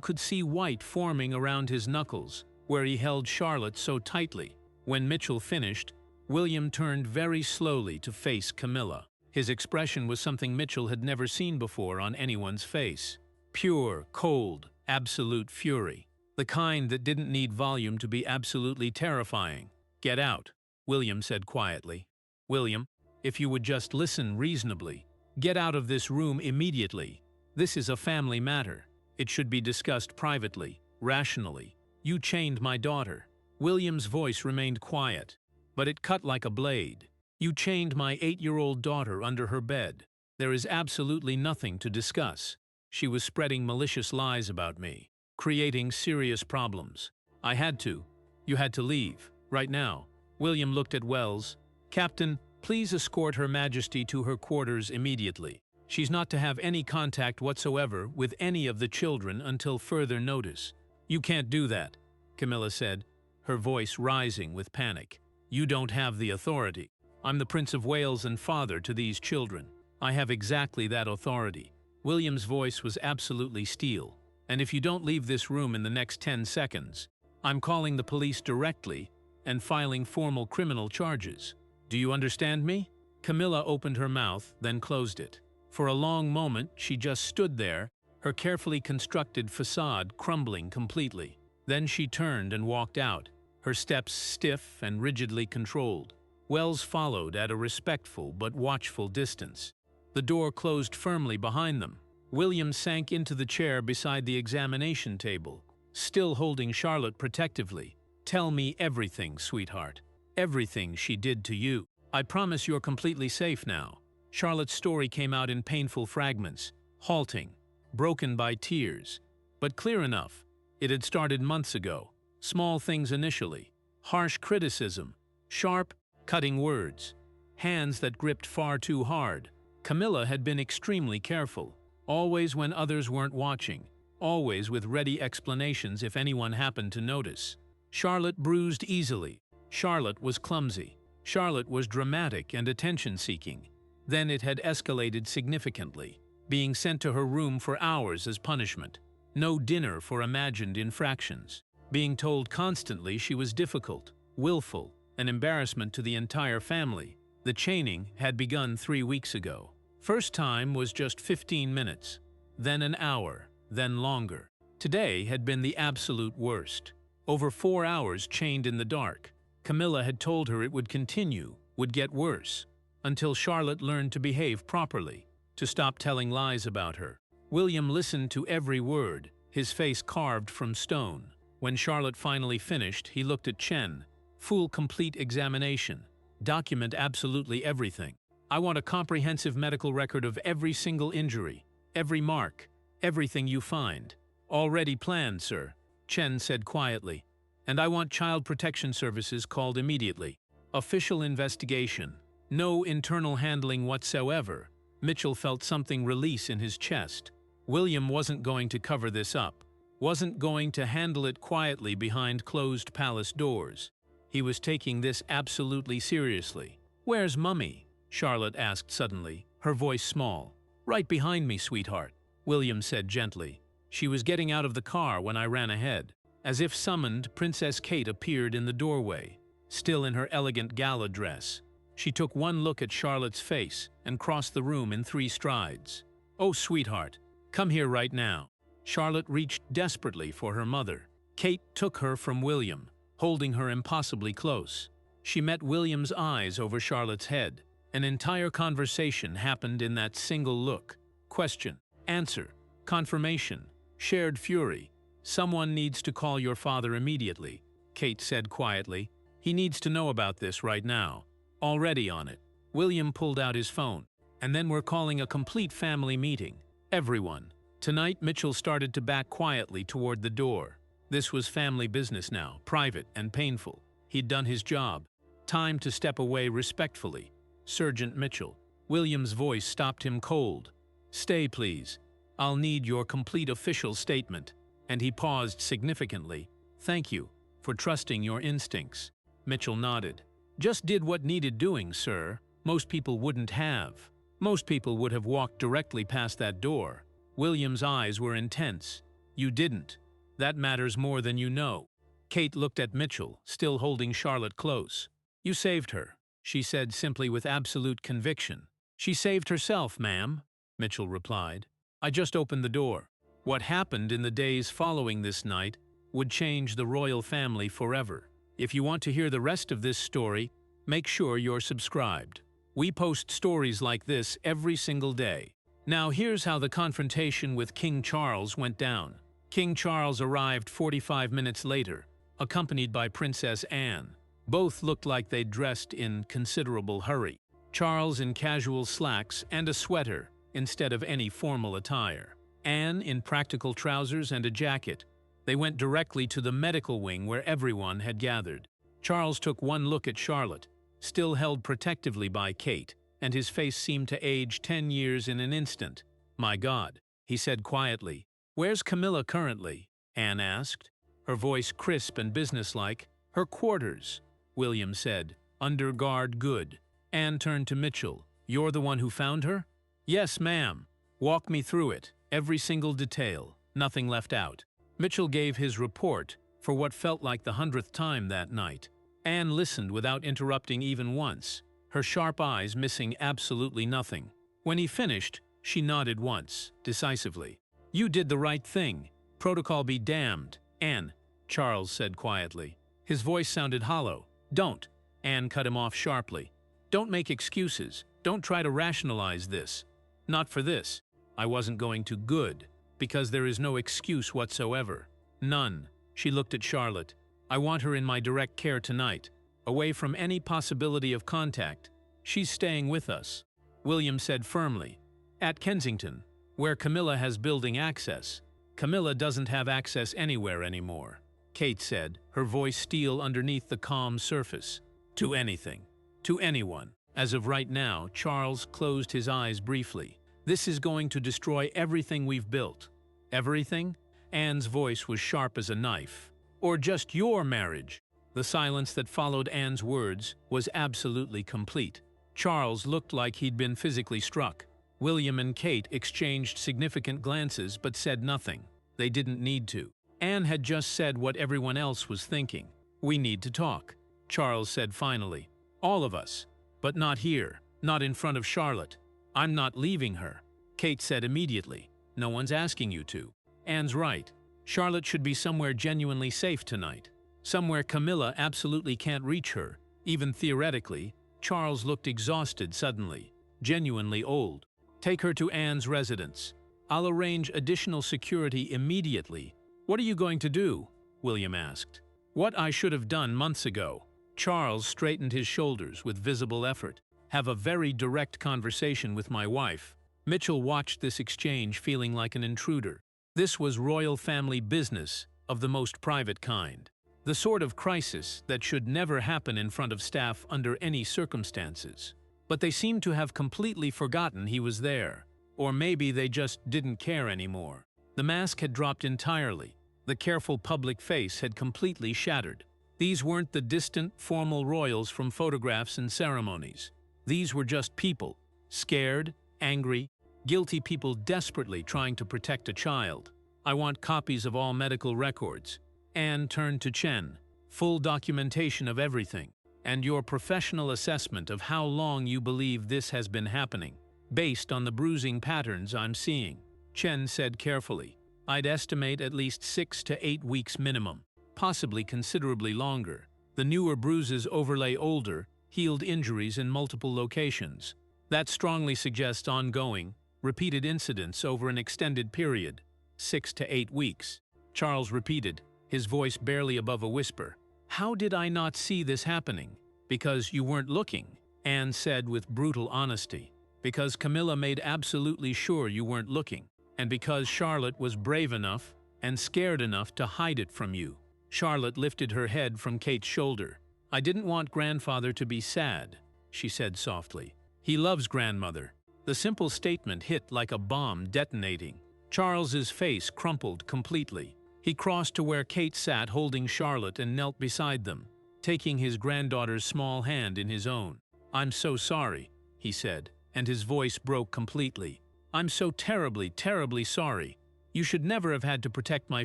could see white forming around his knuckles, where he held Charlotte so tightly. When Mitchell finished, William turned very slowly to face Camilla. His expression was something Mitchell had never seen before on anyone's face. Pure, cold, absolute fury. The kind that didn't need volume to be absolutely terrifying. "Get out," William said quietly. "William, if you would just listen reasonably. Get out of this room immediately. This is a family matter. It should be discussed privately, rationally. You chained my daughter." William's voice remained quiet, but it cut like a blade. "You chained my 8-year-old daughter under her bed. There is absolutely nothing to discuss. She was spreading malicious lies about me, creating serious problems. I had to. You had to leave, right now." William looked at Wells. "Captain, please escort Her Majesty to her quarters immediately. She's not to have any contact whatsoever with any of the children until further notice." "You can't do that," Camilla said, her voice rising with panic. "You don't have the authority. I'm the Prince of Wales and father to these children. I have exactly that authority." William's voice was absolutely steel. "And if you don't leave this room in the next 10 seconds, I'm calling the police directly and filing formal criminal charges. Do you understand me?" Camilla opened her mouth, then closed it. For a long moment, she just stood there, her carefully constructed facade crumbling completely. Then she turned and walked out, her steps stiff and rigidly controlled. Wells followed at a respectful but watchful distance. The door closed firmly behind them. William sank into the chair beside the examination table, still holding Charlotte protectively. "Tell me everything, sweetheart. Everything she did to you. I promise you're completely safe now." Charlotte's story came out in painful fragments, halting, broken by tears, but clear enough. It had started months ago. Small things initially. Harsh criticism, sharp, cutting words, hands that gripped far too hard. Camilla had been extremely careful, always when others weren't watching, always with ready explanations if anyone happened to notice. Charlotte bruised easily. Charlotte was clumsy. Charlotte was dramatic and attention-seeking. Then it had escalated significantly, being sent to her room for hours as punishment. No dinner for imagined infractions. Being told constantly she was difficult, willful, an embarrassment to the entire family. The chaining had begun 3 weeks ago. First time was just 15 minutes, then an hour, then longer. Today had been the absolute worst. Over 4 hours chained in the dark. Camilla had told her it would continue, would get worse, until Charlotte learned to behave properly, to stop telling lies about her. William listened to every word, his face carved from stone. When Charlotte finally finished, he looked at Chen. "Full complete examination. Document absolutely everything. I want a comprehensive medical record of every single injury, every mark, everything you find." "Already planned, sir," Chen said quietly. "And I want Child Protection Services called immediately. Official investigation. No internal handling whatsoever." Mitchell felt something release in his chest. William wasn't going to cover this up, wasn't going to handle it quietly behind closed palace doors. He was taking this absolutely seriously. "Where's Mummy?" Charlotte asked suddenly, her voice small. "Right behind me, sweetheart," William said gently. "She was getting out of the car when I ran ahead." As if summoned, Princess Kate appeared in the doorway, still in her elegant gala dress. She took one look at Charlotte's face and crossed the room in 3 strides. "Oh, sweetheart, come here right now." Charlotte reached desperately for her mother. Kate took her from William, holding her impossibly close. She met William's eyes over Charlotte's head. An entire conversation happened in that single look. Question, answer, confirmation, shared fury. "Someone needs to call your father immediately," Kate said quietly. "He needs to know about this right now." "Already on it." William pulled out his phone. "And then we're calling a complete family meeting. Everyone." Tonight, Mitchell started to back quietly toward the door. This was family business now, private and painful. He'd done his job. Time to step away respectfully. "Sergeant Mitchell." William's voice stopped him cold. "Stay, please. I'll need your complete official statement." And he paused significantly. "Thank you for trusting your instincts." Mitchell nodded. "Just did what needed doing, sir. Most people wouldn't have. Most people would have walked directly past that door." William's eyes were intense. "You didn't. That matters more than you know." Kate looked at Mitchell, still holding Charlotte close. "You saved her," she said simply with absolute conviction. "She saved herself, ma'am," Mitchell replied. "I just opened the door." What happened in the days following this night would change the royal family forever. If you want to hear the rest of this story, make sure you're subscribed. We post stories like this every single day. Now here's how the confrontation with King Charles went down. King Charles arrived 45 minutes later, accompanied by Princess Anne. Both looked like they'd dressed in considerable hurry. Charles in casual slacks and a sweater instead of any formal attire. Anne in practical trousers and a jacket. They went directly to the medical wing where everyone had gathered. Charles took one look at Charlotte, still held protectively by Kate, and his face seemed to age 10 years in an instant. "My God," he said quietly. "Where's Camilla currently?" Anne asked, her voice crisp and businesslike. "Her quarters," William said. "Under guard, good." Anne turned to Mitchell. "You're the one who found her?" "Yes, ma'am." "Walk me through it. Every single detail. Nothing left out." Mitchell gave his report for what felt like the 100th time that night. Anne listened without interrupting even once, her sharp eyes missing absolutely nothing. When he finished, she nodded once, decisively. "You did the right thing. Protocol be damned, Anne," Charles said quietly. His voice sounded hollow. "Don't," Anne cut him off sharply. "Don't make excuses. Don't try to rationalize this. Not for this. I wasn't going to. Good. Because there is no excuse whatsoever. None." She looked at Charlotte. "I want her in my direct care tonight, away from any possibility of contact. She's staying with us," William said firmly. "At Kensington, where Camilla has building access." "Camilla doesn't have access anywhere anymore," Kate said, her voice steel underneath the calm surface. "To anything. To anyone." As of right now, Charles closed his eyes briefly. "This is going to destroy everything we've built." "Everything?" Anne's voice was sharp as a knife. "Or just your marriage?" The silence that followed Anne's words was absolutely complete. Charles looked like he'd been physically struck. William and Kate exchanged significant glances but said nothing. They didn't need to. Anne had just said what everyone else was thinking. "We need to talk," Charles said finally. "All of us. But not here. Not in front of Charlotte. I'm not leaving her," Kate said immediately. "No one's asking you to." Anne's right. Charlotte should be somewhere genuinely safe tonight. Somewhere Camilla absolutely can't reach her, even theoretically. Charles looked exhausted suddenly, genuinely old. "Take her to Anne's residence. I'll arrange additional security immediately." "What are you going to do?" William asked. "What I should have done months ago." Charles straightened his shoulders with visible effort. "Have a very direct conversation with my wife." Mitchell watched this exchange feeling like an intruder. This was royal family business of the most private kind. The sort of crisis that should never happen in front of staff under any circumstances. But they seemed to have completely forgotten he was there. Or maybe they just didn't care anymore. The mask had dropped entirely. The careful public face had completely shattered. These weren't the distant, formal royals from photographs and ceremonies. These were just people. Scared, angry, guilty people desperately trying to protect a child. "I want copies of all medical records." Anne turned to Chen. "Full documentation of everything. And your professional assessment of how long you believe this has been happening, based on the bruising patterns I'm seeing." Chen said carefully. "I'd estimate at least 6 to 8 weeks minimum, possibly considerably longer. The newer bruises overlay older, healed injuries in multiple locations. That strongly suggests ongoing, repeated incidents over an extended period. 6 to 8 weeks. Charles repeated, his voice barely above a whisper. "How did I not see this happening?" "Because you weren't looking," Anne said with brutal honesty. "Because Camilla made absolutely sure you weren't looking. And because Charlotte was brave enough and scared enough to hide it from you." Charlotte lifted her head from Kate's shoulder. "I didn't want grandfather to be sad," she said softly. "He loves grandmother." The simple statement hit like a bomb detonating. Charles's face crumpled completely. He crossed to where Kate sat holding Charlotte and knelt beside them, taking his granddaughter's small hand in his own. "I'm so sorry," he said, and his voice broke completely. "I'm so terribly, terribly sorry. You should never have had to protect my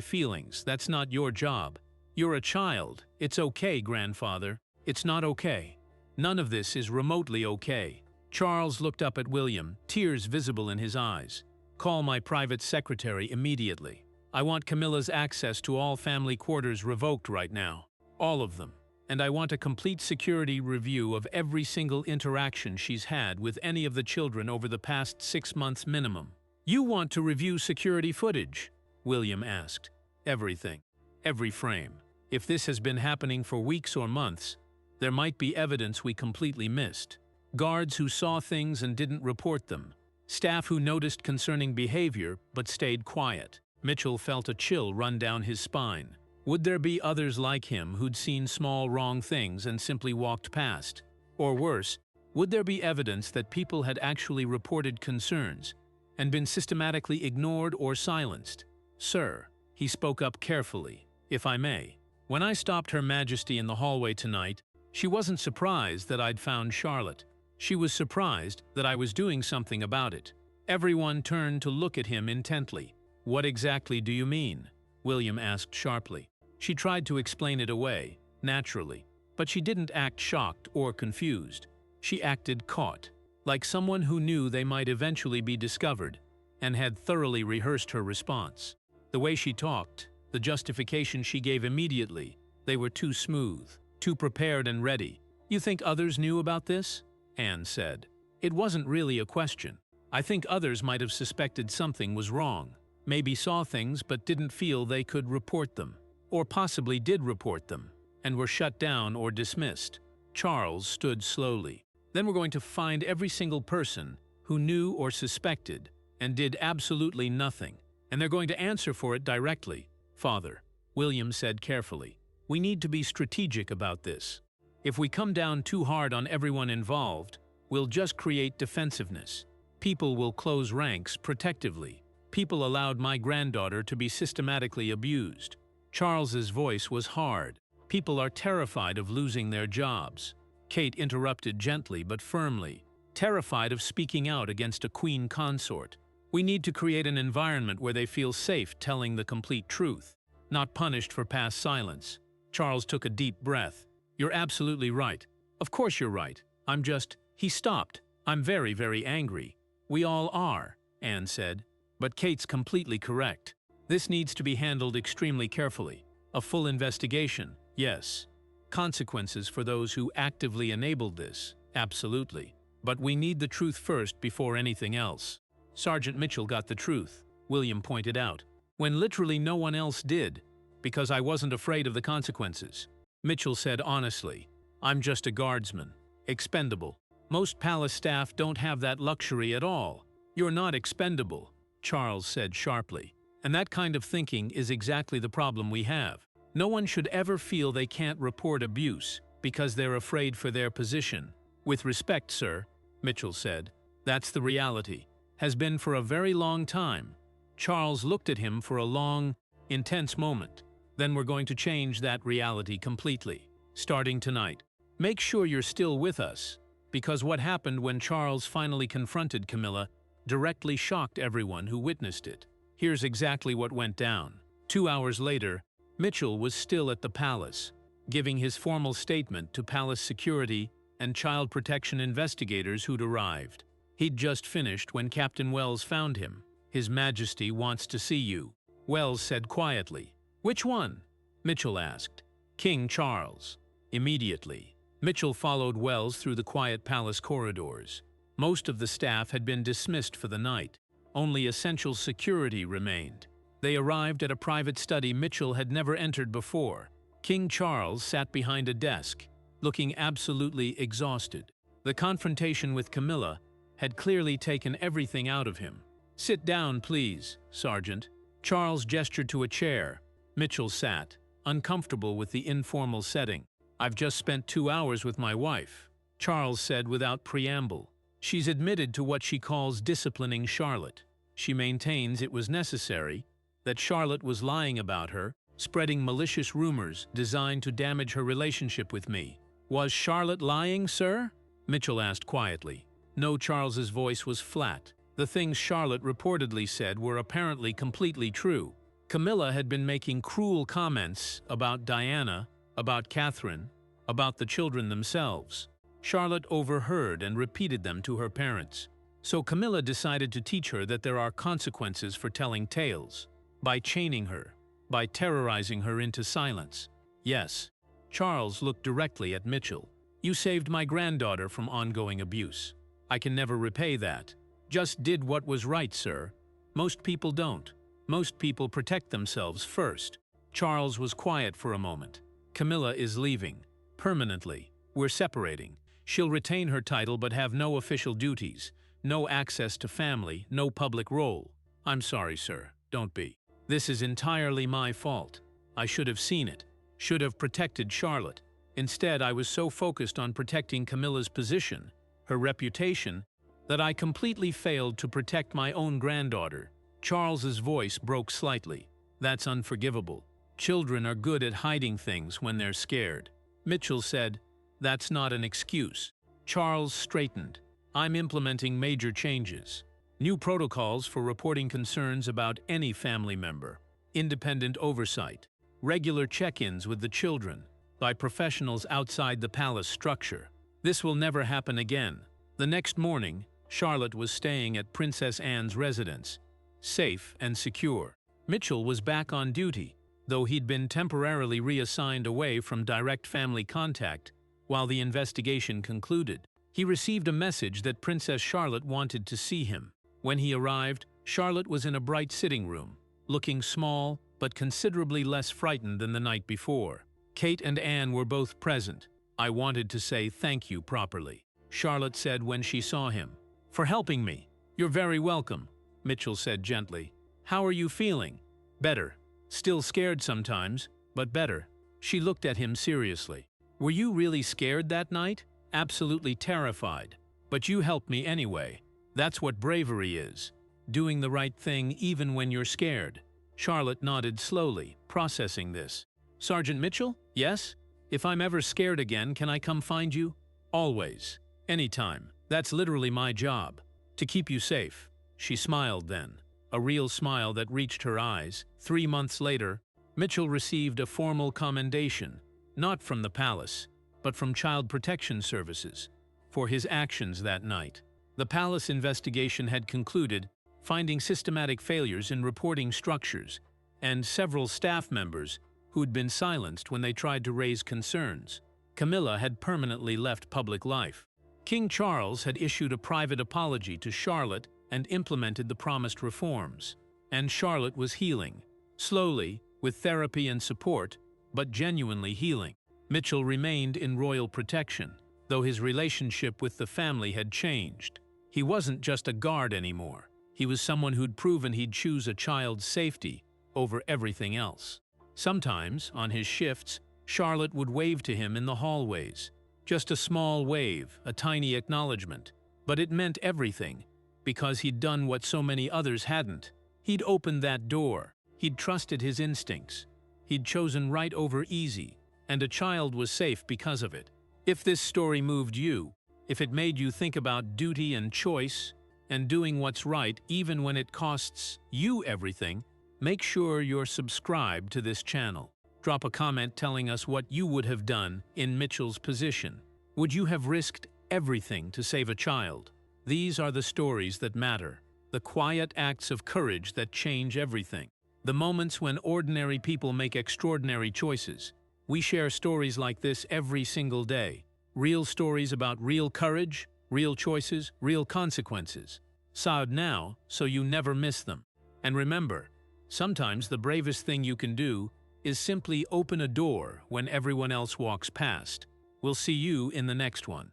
feelings. That's not your job. You're a child. It's okay, grandfather. It's not okay. None of this is remotely okay." Charles looked up at William, tears visible in his eyes. "Call my private secretary immediately. I want Camilla's access to all family quarters revoked right now. All of them. And I want a complete security review of every single interaction she's had with any of the children over the past 6 months minimum." "You want to review security footage?" William asked. "Everything. Every frame. If this has been happening for weeks or months, there might be evidence we completely missed. Guards who saw things and didn't report them. Staff who noticed concerning behavior but stayed quiet." Mitchell felt a chill run down his spine. Would there be others like him who'd seen small wrong things and simply walked past? Or worse, would there be evidence that people had actually reported concerns and been systematically ignored or silenced? "Sir," he spoke up carefully, "if I may. When I stopped Her Majesty in the hallway tonight, she wasn't surprised that I'd found Charlotte. She was surprised that I was doing something about it." Everyone turned to look at him intently. "What exactly do you mean?" William asked sharply. She tried to explain it away, naturally, but she didn't act shocked or confused. She acted caught, like someone who knew they might eventually be discovered, and had thoroughly rehearsed her response. The way she talked, the justification she gave immediately, they were too smooth, too prepared and ready. "You think others knew about this?" Anne said. "It wasn't really a question. I think others might have suspected something was wrong, maybe saw things but didn't feel they could report them, or possibly did report them, and were shut down or dismissed." Charles stood slowly. "Then we're going to find every single person who knew or suspected and did absolutely nothing, and they're going to answer for it directly." "Father," William said carefully, "we need to be strategic about this. If we come down too hard on everyone involved, we'll just create defensiveness. People will close ranks protectively. People allowed my granddaughter to be systematically abused." Charles's voice was hard. "People are terrified of losing their jobs." Kate interrupted gently but firmly, "Terrified of speaking out against a queen consort. We need to create an environment where they feel safe telling the complete truth, not punished for past silence." Charles took a deep breath. "You're absolutely right. Of course you're right. I'm just—" He stopped. "I'm very, very angry." "We all are," Anne said. "But Kate's completely correct. This needs to be handled extremely carefully. A full investigation, yes. Consequences for those who actively enabled this, absolutely. But we need the truth first before anything else." "Sergeant Mitchell got the truth," William pointed out, "when literally no one else did, because I wasn't afraid of the consequences." Mitchell said honestly, "I'm just a guardsman. Expendable. Most palace staff don't have that luxury at all." "You're not expendable," Charles said sharply. "And that kind of thinking is exactly the problem we have. No one should ever feel they can't report abuse because they're afraid for their position." "With respect, sir," Mitchell said, "that's the reality. Has been for a very long time." Charles looked at him for a long, intense moment. "Then we're going to change that reality completely, starting tonight. Make sure you're still with us, because what happened when Charles finally confronted Camilla directly shocked everyone who witnessed it. Here's exactly what went down. 2 hours later, Mitchell was still at the palace, giving his formal statement to palace security and child protection investigators who'd arrived. He'd just finished when Captain Wells found him. "His Majesty wants to see you," Wells said quietly. "Which one?" Mitchell asked. "King Charles." Immediately, Mitchell followed Wells through the quiet palace corridors. Most of the staff had been dismissed for the night. Only essential security remained. They arrived at a private study Mitchell had never entered before. King Charles sat behind a desk, looking absolutely exhausted. The confrontation with Camilla had clearly taken everything out of him. "Sit down, please, Sergeant." Charles gestured to a chair. Mitchell sat, uncomfortable with the informal setting. "I've just spent 2 hours with my wife," Charles said without preamble. "She's admitted to what she calls disciplining Charlotte. She maintains it was necessary, that Charlotte was lying about her, spreading malicious rumors designed to damage her relationship with me." "Was Charlotte lying, sir?" Mitchell asked quietly. No, Charles's voice was flat. The things Charlotte reportedly said were apparently completely true. Camilla had been making cruel comments about Diana, about Catherine, about the children themselves. Charlotte overheard and repeated them to her parents. So Camilla decided to teach her that there are consequences for telling tales, by chaining her, by terrorizing her into silence. "Yes." Charles looked directly at Mitchell. "You saved my granddaughter from ongoing abuse. I can never repay that. Just did what was right, sir. Most people don't. Most people protect themselves first." Charles was quiet for a moment. "Camilla is leaving. Permanently. We're separating. She'll retain her title but have no official duties, no access to family, no public role." "I'm sorry, sir. Don't be. This is entirely my fault. I should have seen it. Should have protected Charlotte. Instead, I was so focused on protecting Camilla's position, her reputation, that I completely failed to protect my own granddaughter." Charles's voice broke slightly. "That's unforgivable. Children are good at hiding things when they're scared." Mitchell said, "That's not an excuse." Charles straightened. "I'm implementing major changes. New protocols for reporting concerns about any family member. Independent oversight. Regular check-ins with the children by professionals outside the palace structure. This will never happen again. The next morning, Charlotte was staying at Princess Anne's residence, safe and secure. Mitchell was back on duty, though he'd been temporarily reassigned away from direct family contact while the investigation concluded. He received a message that Princess Charlotte wanted to see him. When he arrived, Charlotte was in a bright sitting room, looking small but considerably less frightened than the night before. Kate and Anne were both present. "I wanted to say thank you properly," Charlotte said when she saw him. "For helping me." "You're very welcome," Mitchell said gently. "How are you feeling?" "Better. Still scared sometimes, but better." She looked at him seriously. "Were you really scared that night?" "Absolutely terrified. But you helped me anyway. That's what bravery is. Doing the right thing even when you're scared." Charlotte nodded slowly, processing this. "Sergeant Mitchell? Yes? If I'm ever scared again, can I come find you?" "Always. Anytime. That's literally my job. To keep you safe." She smiled then, a real smile that reached her eyes. 3 months later, Mitchell received a formal commendation, not from the palace, but from Child Protection Services, for his actions that night. The palace investigation had concluded, finding systematic failures in reporting structures, and several staff members who'd been silenced when they tried to raise concerns. Camilla had permanently left public life. King Charles had issued a private apology to Charlotte and implemented the promised reforms. And Charlotte was healing, slowly, with therapy and support, but genuinely healing. Mitchell remained in royal protection, though his relationship with the family had changed. He wasn't just a guard anymore. He was someone who'd proven he'd choose a child's safety over everything else. Sometimes, on his shifts, Charlotte would wave to him in the hallways. Just a small wave, a tiny acknowledgement. But it meant everything, because he'd done what so many others hadn't. He'd opened that door. He'd trusted his instincts. He'd chosen right over easy, and a child was safe because of it. If this story moved you, if it made you think about duty and choice, and doing what's right even when it costs you everything, make sure you're subscribed to this channel. Drop a comment telling us what you would have done in Mitchell's position. Would you have risked everything to save a child? These are the stories that matter, the quiet acts of courage that change everything, the moments when ordinary people make extraordinary choices. We share stories like this every single day. Real stories about real courage, real choices, real consequences. Subscribe now so you never miss them. And remember, sometimes the bravest thing you can do is simply open a door when everyone else walks past. We'll see you in the next one.